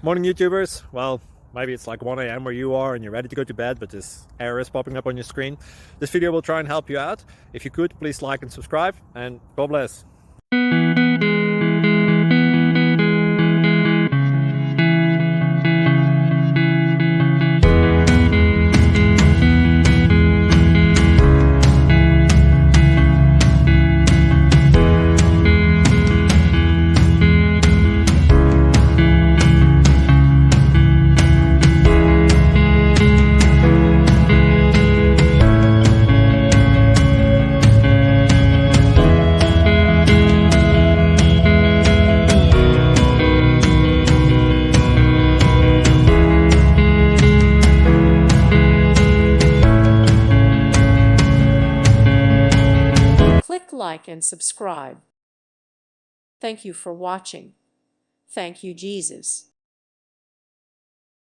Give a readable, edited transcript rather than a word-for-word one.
Morning YouTubers. Well, maybe it's like 1 a.m. where you are and you're ready to go to bed, but this error is popping up on your screen. This video will try and help you out. If you could, please like and subscribe, and God bless. Click like and subscribe. Thank you for watching. Thank you, Jesus.